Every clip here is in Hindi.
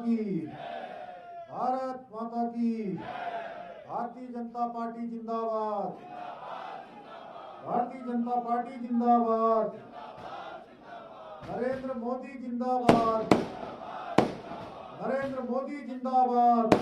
की, भारत माता की, भारतीय जनता पार्टी जिंदाबाद, भारतीय जनता पार्टी जिंदाबाद, नरेंद्र मोदी जिंदाबाद, नरेंद्र मोदी जिंदाबाद।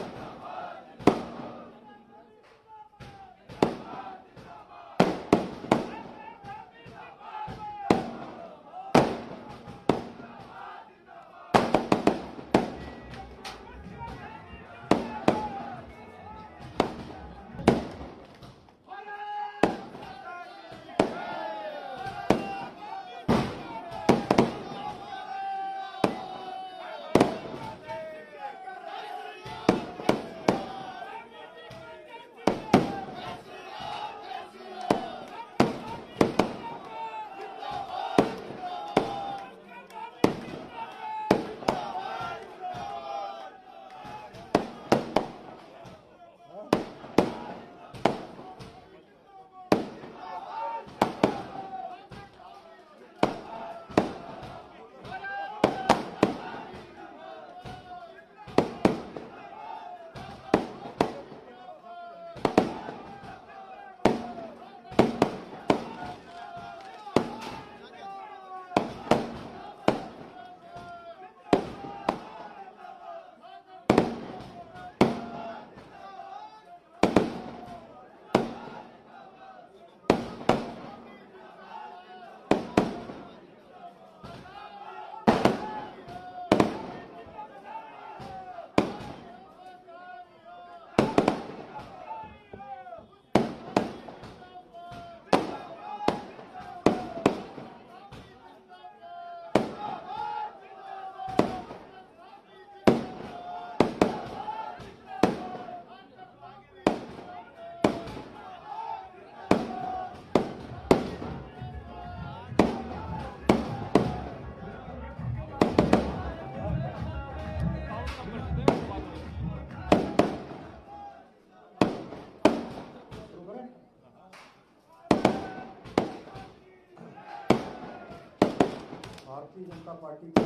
भारतीय जनता पार्टी के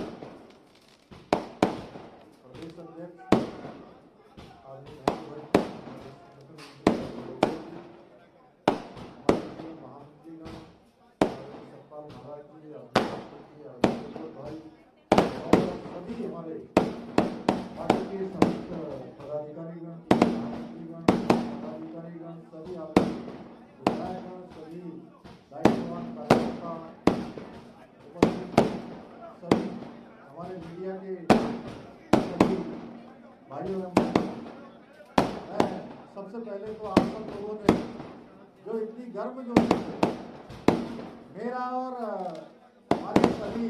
प्रदेश अध्यक्ष महामंत्रीगण, सतपाल महाराज जी, भाई और सभी हमारे पार्टी के समस्त पदाधिकारीगण, पदाधिकारीगण, सभी विधायकगण, सभी दायित्ववान कार्यकर्ता, सभी हमारे मीडिया के सभी भाइयों एवं सबसे पहले तो आप सब लोगों ने जो इतनी गर्मजोशी से मेरा और हमारे सभी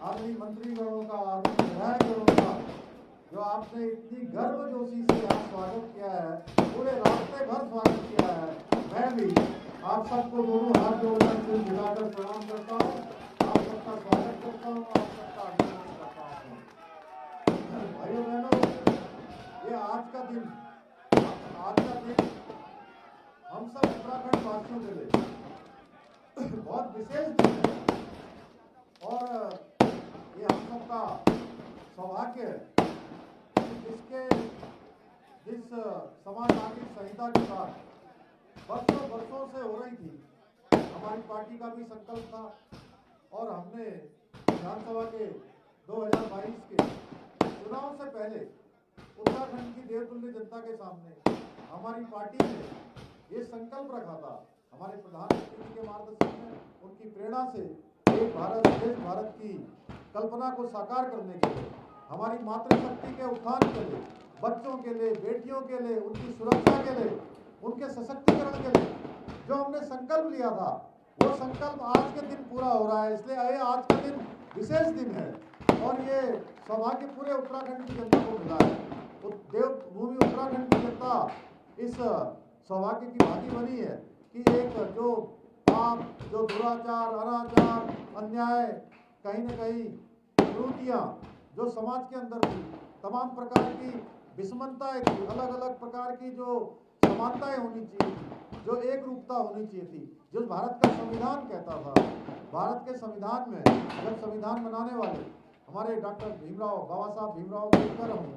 आदमी मंत्रीगणों का, आदमी विधायकगणों का जो आपने इतनी गर्मजोशी से यहाँ स्वागत किया है, पूरे रास्ते भर स्वागत किया है, मैं भी आप सबको दोनों हाथ जोड़कर सिर झुकाकर प्रणाम करता हूँ, आप सबका स्वागत करता हूँ, आप सबका अभिनंदन करता हूँ। भाइयों बहनों, ये आज का दिन हम सब उत्तराखंड वासियों के लिए बहुत विशेष दिन है और ये हम सबका सौभाग्य है। जिस समाज संहिता के साथ वर्षों से हो रही थी, हमारी पार्टी का भी संकल्प था और हमने विधानसभा के 2022 के चुनाव से पहले उत्तराखंड की देवतुल्य जनता के सामने हमारी पार्टी ने ये संकल्प रखा था, हमारे प्रधानमंत्री के मार्गदर्शन में, उनकी प्रेरणा से एक भारत श्रेष्ठ भारत की कल्पना को साकार करने के लिए, हमारी मातृशक्ति के उत्थान के लिए, बच्चों के लिए, बेटियों के लिए, उनकी सुरक्षा के लिए, उनके सशक्तिकरण के लिए जो हमने संकल्प लिया था, वो संकल्प आज के दिन पूरा हो रहा है। इसलिए आज का दिन विशेष दिन है और ये सौभाग्य पूरे उत्तराखंड की जनता को मिला है। तो देवभूमि उत्तराखंड की जनता इस सौभाग्य की भागी बनी है कि एक जो पाप, जो दुराचार, अनाचार, अन्याय, कहीं न कहीं त्रुटियां जो समाज के अंदर थी, तमाम प्रकार की विषमताएं थी, अलग अलग प्रकार की जो समानताएं होनी चाहिए थी, जो एक रूपता होनी चाहिए थी, जो भारत का संविधान कहता था। भारत के संविधान में जब संविधान बनाने वाले हमारे डॉक्टर बाबा साहब भीमराव अम्बेडकर हों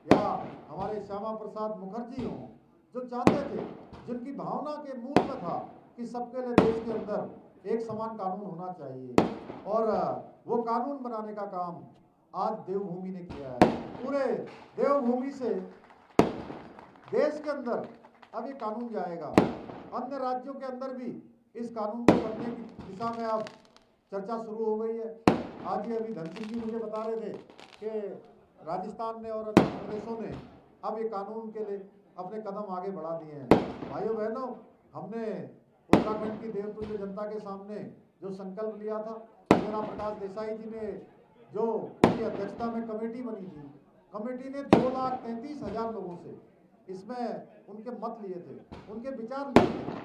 या हमारे श्यामा प्रसाद मुखर्जी हों, जो चाहते थे, जिनकी भावना के मूल में था कि सबके लिए देश के अंदर एक समान कानून होना चाहिए, और वो कानून बनाने का काम आज देवभूमि ने किया है। पूरे देवभूमि से देश के अंदर अब ये कानून जाएगा, अन्य राज्यों के अंदर भी इस कानून को करने की दिशा में अब चर्चा शुरू हो गई है। आज ही अभी धन सिंह जी मुझे बता रहे थे कि राजस्थान ने और अन्य प्रदेशों ने अब ये कानून के लिए अपने कदम आगे बढ़ा दिए हैं। भाइयों बहनों, हमने उत्तराखंड की देवतुल्य जनता के सामने जो संकल्प लिया था, मेरा प्रकाश देसाई जी ने जो उनकी अध्यक्षता में कमेटी बनी थी, कमेटी ने 2,33,000 लोगों से इसमें उनके मत लिए थे, उनके विचार लिए थे,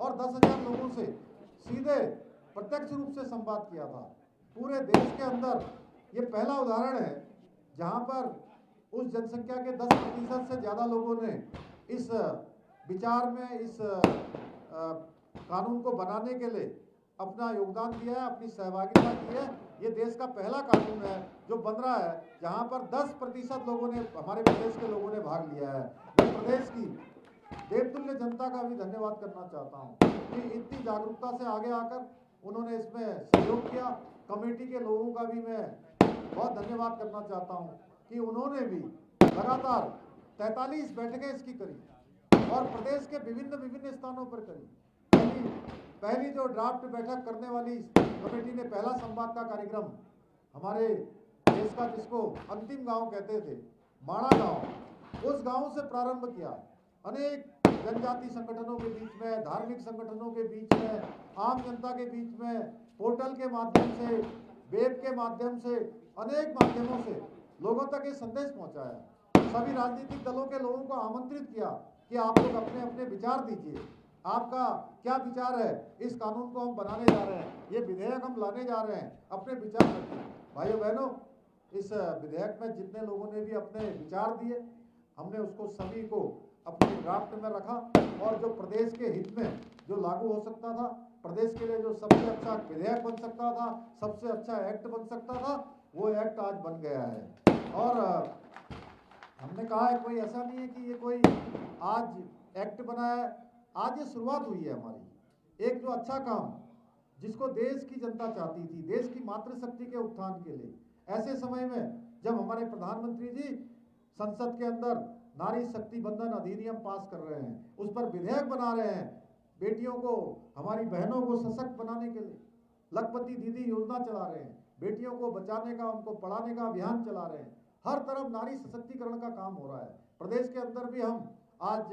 और 10,000 लोगों से सीधे प्रत्यक्ष रूप से संवाद किया था। पूरे देश के अंदर ये पहला उदाहरण है जहां पर उस जनसंख्या के 10% से ज़्यादा लोगों ने इस विचार में, इस कानून को बनाने के लिए अपना योगदान दिया है, अपनी सहभागिता की है। ये देश का पहला कानून है जो बन रहा है जहां पर 10% लोगों ने, हमारे प्रदेश के लोगों ने भाग लिया है। मैं प्रदेश की देवतुल्य जनता का भी धन्यवाद करना चाहता हूँ कि इतनी जागरूकता से आगे आकर उन्होंने इसमें सहयोग किया। कमेटी के लोगों का भी मैं बहुत धन्यवाद करना चाहता हूँ कि उन्होंने भी लगातार 43 बैठकें इसकी करी और प्रदेश के विभिन्न स्थानों पर करी। पहली जो ड्राफ्ट बैठक करने वाली कमेटी ने पहला संवाद का कार्यक्रम हमारे देश का, जिसको अंतिम गांव कहते थे, माणा गांव, उस गांव से प्रारंभ किया। अनेक जनजाति संगठनों के बीच में, धार्मिक संगठनों के बीच में, आम जनता के बीच में, पोर्टल के माध्यम से, वेब के माध्यम से, अनेक माध्यमों से लोगों तक ये संदेश पहुंचाया। सभी राजनीतिक दलों के लोगों को आमंत्रित किया कि आप लोग अपने अपने विचार दीजिए, आपका क्या विचार है, इस कानून को हम बनाने जा रहे हैं, ये विधेयक हम लाने जा रहे हैं, अपने विचार रखिए। भाइयों बहनों, इस विधेयक में जितने लोगों ने भी अपने विचार दिए, हमने उसको सभी को अपने ड्राफ्ट में रखा, और जो प्रदेश के हित में जो लागू हो सकता था, प्रदेश के लिए जो सबसे अच्छा विधेयक बन सकता था, सबसे अच्छा एक्ट बन सकता था, वो एक्ट आज बन गया है। और हमने कहा है, कोई ऐसा नहीं है कि ये कोई आज एक्ट बना है, आज ये शुरुआत हुई है हमारी एक जो अच्छा काम, जिसको देश की जनता चाहती थी, देश की मातृशक्ति के उत्थान के लिए। ऐसे समय में जब हमारे प्रधानमंत्री जी संसद के अंदर नारी शक्ति बंधन अधिनियम पास कर रहे हैं, उस पर विधेयक बना रहे हैं, बेटियों को, हमारी बहनों को सशक्त बनाने के लिए लखपति दीदी योजना चला रहे हैं, बेटियों को बचाने का, उनको पढ़ाने का अभियान चला रहे हैं, हर तरफ नारी सशक्तिकरण का काम हो रहा है। प्रदेश के अंदर भी हम आज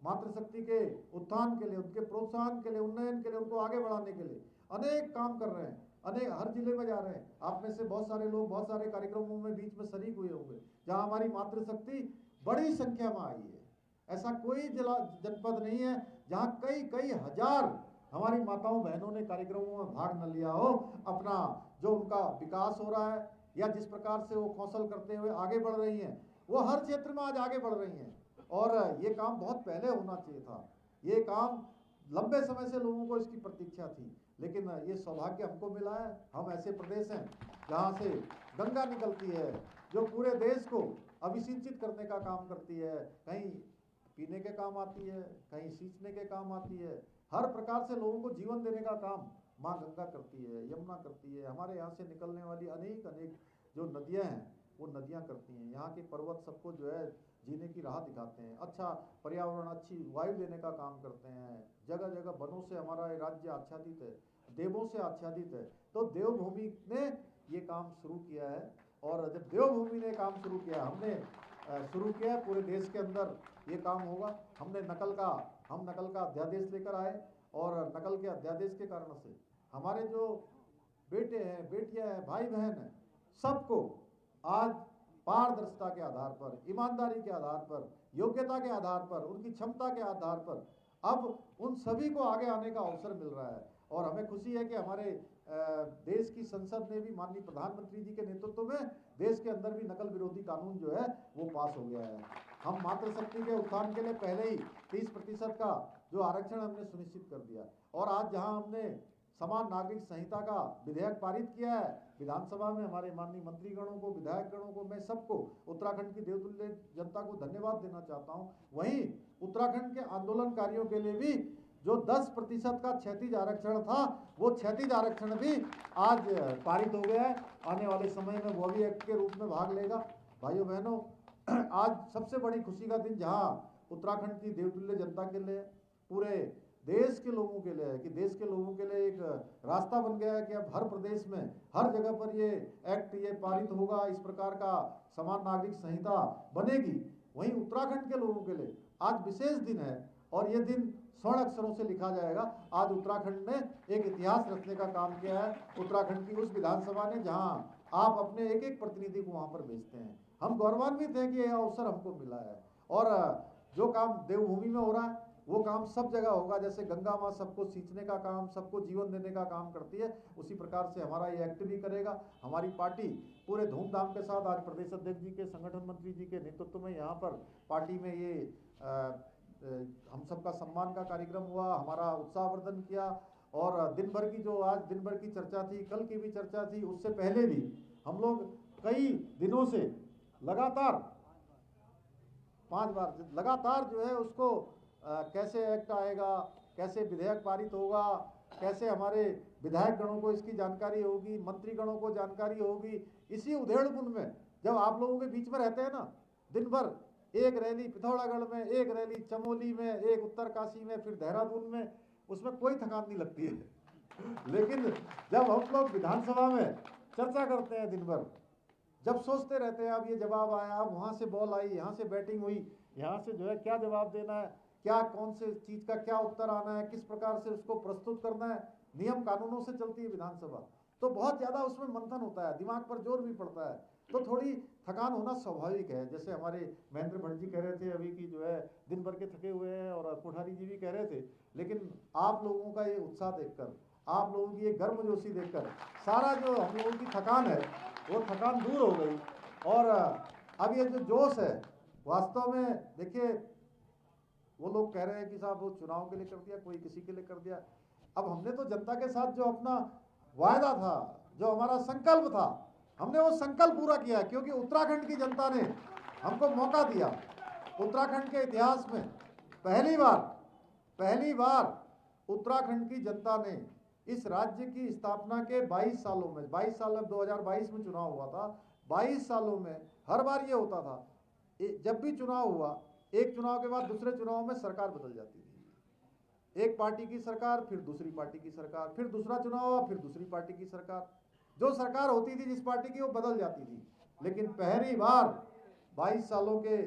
मातृशक्ति के उत्थान के लिए, उनके प्रोत्साहन के लिए, उन्नयन के लिए, उनको आगे बढ़ाने के लिए अनेक काम कर रहे हैं, अनेक हर जिले में जा रहे हैं। आप में से बहुत सारे लोग बहुत सारे कार्यक्रमों में बीच में शरीक हुए होंगे जहां हमारी मातृशक्ति बड़ी संख्या में आई है। ऐसा कोई जिला जनपद नहीं है जहां कई कई हजार हमारी माताओं बहनों ने कार्यक्रमों में भाग न लिया हो। अपना जो उनका विकास हो रहा है या जिस प्रकार से वो कौशल करते हुए आगे बढ़ रही हैं, वो हर क्षेत्र में आज आगे बढ़ रही हैं। और ये काम बहुत पहले होना चाहिए था, ये काम लंबे समय से लोगों को इसकी प्रतीक्षा थी, लेकिन ये सौभाग्य हमको मिला है। हम ऐसे प्रदेश हैं जहाँ से गंगा निकलती है, जो पूरे देश को अभिसिंचित करने का काम करती है, कहीं पीने के काम आती है, कहीं सींचने के काम आती है, हर प्रकार से लोगों को जीवन देने का काम माँ गंगा करती है, यमुना करती है। हमारे यहाँ से निकलने वाली अनेक अनेक जो नदियाँ हैं, वो नदियाँ करती हैं। यहाँ के पर्वत सबको जो है जीने की राह दिखाते हैं, अच्छा पर्यावरण, अच्छी वायु देने का काम करते हैं। जगह जगह वनों से हमारा ये राज्य आच्छादित है, देवों से आच्छादित है। तो देवभूमि ने ये काम शुरू किया है, और जब देवभूमि ने काम शुरू किया, हमने शुरू किया है, पूरे देश के अंदर ये काम होगा। हम नकल का अध्यादेश लेकर आए, और नकल के अध्यादेश के कारण से हमारे जो बेटे हैं, बेटियां हैं, भाई बहन हैं, सबको आज पारदर्शिता के आधार पर, ईमानदारी के आधार पर, योग्यता के आधार पर, उनकी क्षमता के आधार पर अब उन सभी को आगे आने का अवसर मिल रहा है। और हमें खुशी है कि हमारे देश की संसद ने भी माननीय प्रधानमंत्री जी के नेतृत्व में देश के अंदर भी नकल विरोधी कानून जो है वो पास हो गया है। हम मातृशक्ति के उत्थान के लिए पहले ही 30% का जो आरक्षण हमने सुनिश्चित कर दिया, और आज जहां हमने समान नागरिक संहिता का विधेयक पारित किया है विधानसभा में। हमारे माननीय मंत्रीगणों को, विधायकगणों को, मैं सबको, उत्तराखंड की देवतुल्य जनता को धन्यवाद देना चाहता हूं। वहीं उत्तराखंड के आंदोलनकारियों के लिए भी जो 10% का क्षैतिज आरक्षण था, वो क्षैतिज आरक्षण भी आज पारित हो गया है। आने वाले समय में वो भी एक्ट के रूप में भाग लेगा। भाइयों बहनों, आज सबसे बड़ी खुशी का दिन जहां उत्तराखंड की देवतुल्य जनता के लिए, पूरे देश के लोगों के लिए है कि देश के लोगों के लिए एक रास्ता बन गया है कि अब हर प्रदेश में, हर जगह पर ये एक्ट ये पारित होगा, इस प्रकार का समान नागरिक संहिता बनेगी। वहीं उत्तराखंड के लोगों के लिए आज विशेष दिन है और ये दिन स्वर्ण अक्षरों से लिखा जाएगा। आज उत्तराखंड ने एक इतिहास रचने का काम किया है। उत्तराखंड की उस विधानसभा ने जहां आप अपने एक एक प्रतिनिधि को वहां पर भेजते हैं, हम गौरवान्वित हैं कि यह अवसर हमको मिला है। और जो काम देवभूमि में हो रहा है वो काम सब जगह होगा। जैसे गंगा माँ सबको सींचने का काम, सबको जीवन देने का काम करती है, उसी प्रकार से हमारा ये एक्ट भी करेगा। हमारी पार्टी पूरे धूमधाम के साथ आज प्रदेश अध्यक्ष जी के, संगठन मंत्री जी के नेतृत्व में यहाँ पर पार्टी में ये हम सबका सम्मान का कार्यक्रम हुआ, हमारा उत्साहवर्धन किया। और दिन भर की जो आज दिन भर की चर्चा थी, कल की भी चर्चा थी, उससे पहले भी हम लोग कई दिनों से लगातार 5 बार लगातार जो है उसको कैसे एक्ट आएगा, कैसे विधेयक पारित होगा, कैसे हमारे विधायक गणों को इसकी जानकारी होगी, मंत्री गणों को जानकारी होगी। इसी उधेड़बुन में जब आप लोगों के बीच में रहते हैं ना, दिन भर एक रैली पिथौरागढ़ में, एक रैली चमोली में, एक उत्तरकाशी में, फिर देहरादून में, उसमें कोई थकान नहीं लगती है। लेकिन जब हम लोग विधानसभा में चर्चा करते हैं दिन भर, जब सोचते रहते हैं अब ये जवाब आया, अब वहाँ से बॉल आई, यहाँ से बैटिंग हुई, यहाँ से जो है क्या जवाब देना है, क्या कौन से चीज़ का क्या उत्तर आना है, किस प्रकार से उसको प्रस्तुत करना है। नियम कानूनों से चलती है विधानसभा, तो बहुत ज़्यादा उसमें मंथन होता है, दिमाग पर जोर भी पड़ता है, तो थोड़ी थकान होना स्वाभाविक है। जैसे हमारे महेंद्र भट्ट जी कह रहे थे अभी कि जो है दिन भर के थके हुए हैं, और कोठारी जी भी कह रहे थे, लेकिन आप लोगों का ये उत्साह देखकर, आप लोगों की ये गर्मजोशी देखकर सारा जो हम लोगों की थकान है वो थकान दूर हो गई। और अब ये जो जोश है वास्तव में, देखिए वो लोग कह रहे हैं कि साहब वो चुनाव के लिए कर दिया, कोई किसी के लिए कर दिया। अब हमने तो जनता के साथ जो अपना वायदा था, जो हमारा संकल्प था, हमने वो संकल्प पूरा किया, क्योंकि उत्तराखंड की जनता ने हमको मौका दिया। उत्तराखंड के इतिहास में पहली बार उत्तराखंड की जनता ने इस राज्य की स्थापना के 22 सालों में, 22 साल, 2022 में चुनाव हुआ था, 22 सालों में हर बार ये होता था, जब भी चुनाव हुआ, एक चुनाव के बाद दूसरे चुनाव में सरकार बदल जाती थी। एक पार्टी की सरकार, फिर दूसरी पार्टी की सरकार, फिर दूसरा चुनाव हुआ, फिर दूसरी पार्टी की सरकार। जो सरकार होती थी जिस पार्टी की, वो बदल जाती थी। लेकिन पहली बार 22 सालों के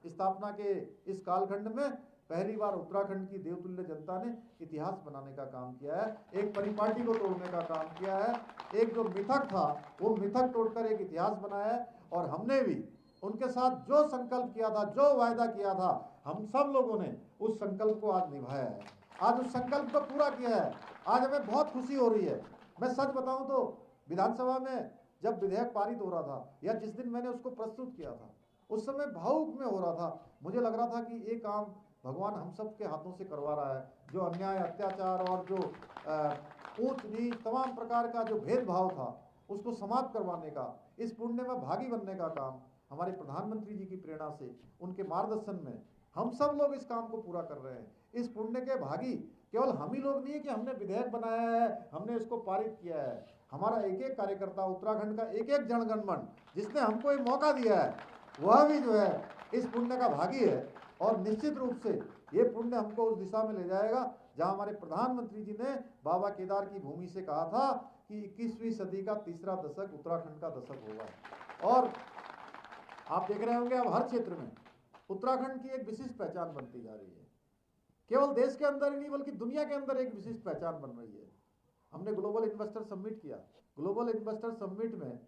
स्थापना के इस कालखंड में पहली बार उत्तराखंड की देवतुल्य जनता ने इतिहास बनाने का काम किया है, एक परिपाटी को तोड़ने का काम किया है। एक जो मिथक था वो मिथक तोड़कर एक इतिहास बनाया है। और हमने भी उनके साथ जो संकल्प किया था, जो वायदा किया था, हम सब लोगों ने उस संकल्प को आज निभाया है, आज उस संकल्प को पूरा किया है। आज हमें बहुत खुशी हो रही है। मैं सच बताऊं तो विधानसभा में जब विधेयक पारित हो रहा था, या जिस दिन मैंने उसको प्रस्तुत किया था, उस समय भावुक में हो रहा था। मुझे लग रहा था कि ये काम भगवान हम सब के हाथों से करवा रहा है। जो अन्याय, अत्याचार और जो ऊंच नीच तमाम प्रकार का जो भेदभाव था, उसको समाप्त करवाने का, इस पुण्य में भागी बनने का काम हमारे प्रधानमंत्री जी की प्रेरणा से, उनके मार्गदर्शन में हम सब लोग इस काम को पूरा कर रहे हैं। इस पुण्य के भागी केवल हम ही लोग नहीं है कि हमने विधेयक बनाया है, हमने इसको पारित किया है। हमारा एक एक कार्यकर्ता, उत्तराखंड का एक एक जनगणमन जिसने हमको ये मौका दिया है, वह भी जो है इस पुण्य का भागी है। और निश्चित रूप से ये पुण्य हमको उस दिशा में ले जाएगा जहां हमारे प्रधानमंत्री जी ने बाबा केदार की भूमि से कहा था कि 21वीं सदी का तीसरा दशक उत्तराखंड का दशक होगा। और आप देख रहे होंगे अब हर क्षेत्र में उत्तराखंड की एक विशिष्ट पहचान बनती जा रही है। केवल देश के अंदर ही नहीं बल्कि दुनिया के अंदर एक विशिष्ट पहचान बन रही है। हमने ग्लोबल इन्वेस्टर समिट किया। ग्लोबल इन्वेस्टर समिट में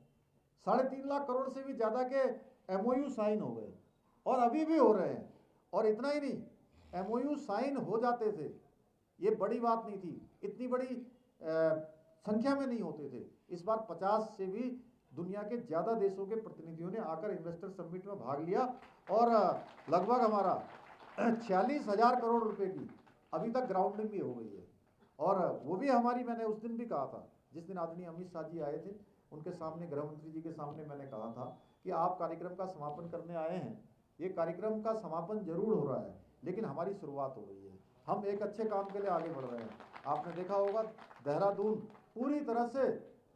3.5 लाख करोड़ से भी ज्यादा के MOU साइन हो गए, और अभी भी हो रहे हैं। और इतना ही नहीं, MOU साइन हो जाते थे, ये बड़ी बात नहीं थी, इतनी बड़ी संख्या में नहीं होते थे। इस बार 50 से भी दुनिया के ज़्यादा देशों के प्रतिनिधियों ने आकर इन्वेस्टर समिट में भाग लिया, और लगभग हमारा 46,000 करोड़ रुपए की अभी तक ग्राउंडिंग भी हो गई है। और वो भी हमारी, मैंने उस दिन भी कहा था, जिस दिन आदरणीय अमित शाह जी आए थे, उनके सामने, गृह मंत्री जी के सामने मैंने कहा था कि आप कार्यक्रम का समापन करने आए हैं, ये कार्यक्रम का समापन जरूर हो रहा है, लेकिन हमारी शुरुआत हो रही है, हम एक अच्छे काम के लिए आगे बढ़ रहे हैं। आपने देखा होगा देहरादून पूरी तरह से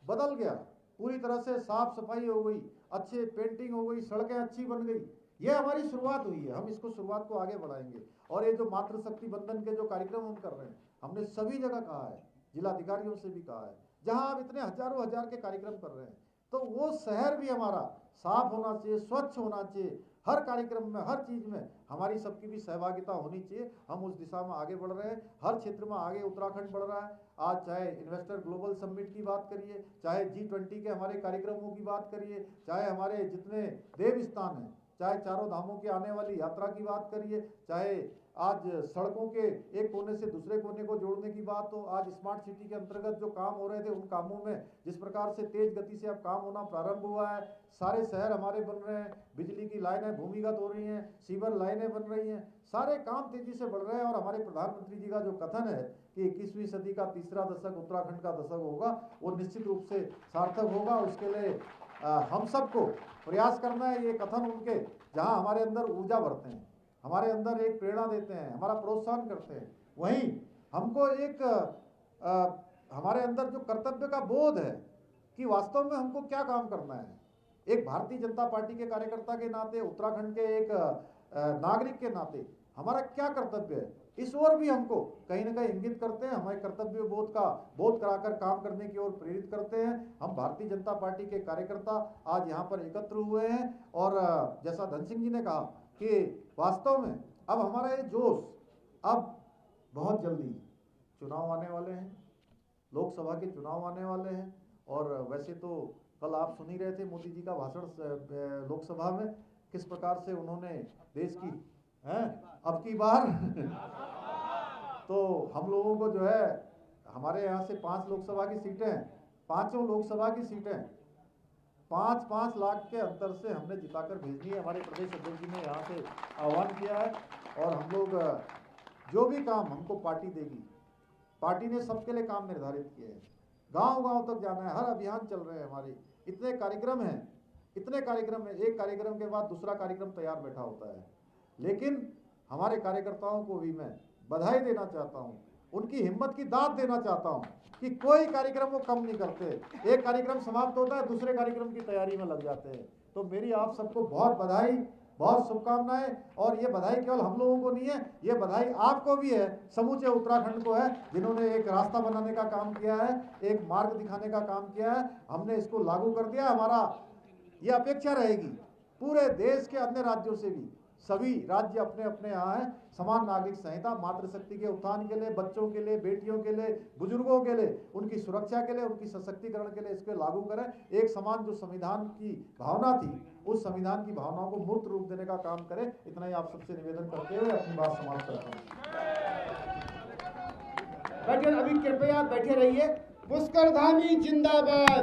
बदल गया, पूरी तरह से साफ सफाई हो गई, अच्छे पेंटिंग हो गई, सड़कें अच्छी बन गई। ये हमारी शुरुआत हुई है, हम इसको शुरुआत को आगे बढ़ाएंगे। और ये जो मातृशक्ति बंधन के जो कार्यक्रम हम कर रहे हैं, हमने सभी जगह कहा है, जिलाधिकारियों से भी कहा है, जहां आप इतने हजारों हजार के कार्यक्रम कर रहे हैं, तो वो शहर भी हमारा साफ होना चाहिए, स्वच्छ होना चाहिए। हर कार्यक्रम में, हर चीज में हमारी सबकी भी सहभागिता होनी चाहिए। हम उस दिशा में आगे बढ़ रहे हैं, हर क्षेत्र में आगे उत्तराखंड बढ़ रहा है। आज चाहे इन्वेस्टर ग्लोबल समिट की बात करिए, चाहे G20 के हमारे कार्यक्रमों की बात करिए, चाहे हमारे जितने देव स्थान हैं, चाहे चारों धामों की आने वाली यात्रा की बात करिए, चाहे आज सड़कों के एक कोने से दूसरे कोने को जोड़ने की बात हो, आज स्मार्ट सिटी के अंतर्गत जो काम हो रहे थे, उन कामों में जिस प्रकार से तेज गति से अब काम होना प्रारंभ हुआ है, सारे शहर हमारे बन रहे हैं, बिजली की लाइनें भूमिगत हो रही हैं, सीवर लाइनें बन रही हैं, सारे काम तेजी से बढ़ रहे हैं। और हमारे प्रधानमंत्री जी का जो कथन है कि 21वीं सदी का तीसरा दशक उत्तराखंड का दशक होगा, वो निश्चित रूप से सार्थक होगा। उसके लिए हम सबको प्रयास करना है। ये कथन उनके जहाँ हमारे अंदर ऊर्जा भरते हैं, हमारे अंदर एक प्रेरणा देते हैं, हमारा प्रोत्साहन करते हैं, वहीं हमको एक हमारे अंदर जो कर्तव्य का बोध है कि वास्तव में हमको क्या काम करना है, एक भारतीय जनता पार्टी के कार्यकर्ता के नाते, उत्तराखंड के एक नागरिक के नाते हमारा क्या कर्तव्य है, इस ओर भी हमको कहीं ना कहीं इंगित करते हैं, हमारे कर्तव्य बोध कराकर काम करने की ओर प्रेरित करते हैं। हम भारतीय जनता पार्टी के कार्यकर्ता आज यहाँ पर एकत्र हुए हैं और जैसा धन सिंह जी ने कहा कि वास्तव में अब हमारा ये जोश, अब बहुत जल्दी चुनाव आने वाले हैं, लोकसभा के चुनाव आने वाले हैं। और वैसे तो कल आप सुन ही रहे थे मोदी जी का भाषण लोकसभा में, किस प्रकार से उन्होंने देश की अब की बार तो हम लोगों को जो है, हमारे यहाँ से 5 लोकसभा की सीटें, पांचों लोकसभा की सीटें 5-5 लाख के अंतर से हमने जिताकर भेजनी है। हमारे प्रदेश अध्यक्ष जी ने यहाँ से आह्वान किया है और हम लोग जो भी काम हमको पार्टी देगी, पार्टी ने सबके लिए काम निर्धारित किए हैं, गांव-गांव तक जाना है, हर अभियान चल रहे हैं हमारे, इतने कार्यक्रम हैं, इतने कार्यक्रम है, एक कार्यक्रम के बाद दूसरा कार्यक्रम तैयार बैठा होता है। लेकिन हमारे कार्यकर्ताओं को भी मैं बधाई देना चाहता हूँ, उनकी हिम्मत की दाद देना चाहता हूँ कि कोई कार्यक्रम वो कम नहीं करते, एक कार्यक्रम समाप्त होता है दूसरे कार्यक्रम की तैयारी में लग जाते हैं। तो मेरी आप सबको बहुत बधाई, बहुत शुभकामनाएं। और ये बधाई केवल हम लोगों को नहीं है, ये बधाई आपको भी है, समूचे उत्तराखंड को है, जिन्होंने एक रास्ता बनाने का काम किया है, एक मार्ग दिखाने का काम किया है, हमने इसको लागू कर दिया। हमारा ये अपेक्षा रहेगी पूरे देश के अन्य राज्यों से भी, सभी राज्य अपने अपने यहाँ हैं, समान नागरिक संहिता मातृशक्ति के उत्थान के लिए, बच्चों के लिए, बेटियों के लिए, बुजुर्गों के लिए, उनकी सुरक्षा के लिए, उनकी सशक्तिकरण के लिए इसको लागू करें। एक समान जो संविधान की भावना थी, उस संविधान की भावनाओं को मूर्त रूप देने का काम करें। इतना ही आप सबसे निवेदन करते हुए अपनी बात समाप्त करता हूँ। बैठे, अभी कृपया बैठे रहिए। पुष्कर धामी जिंदाबाद।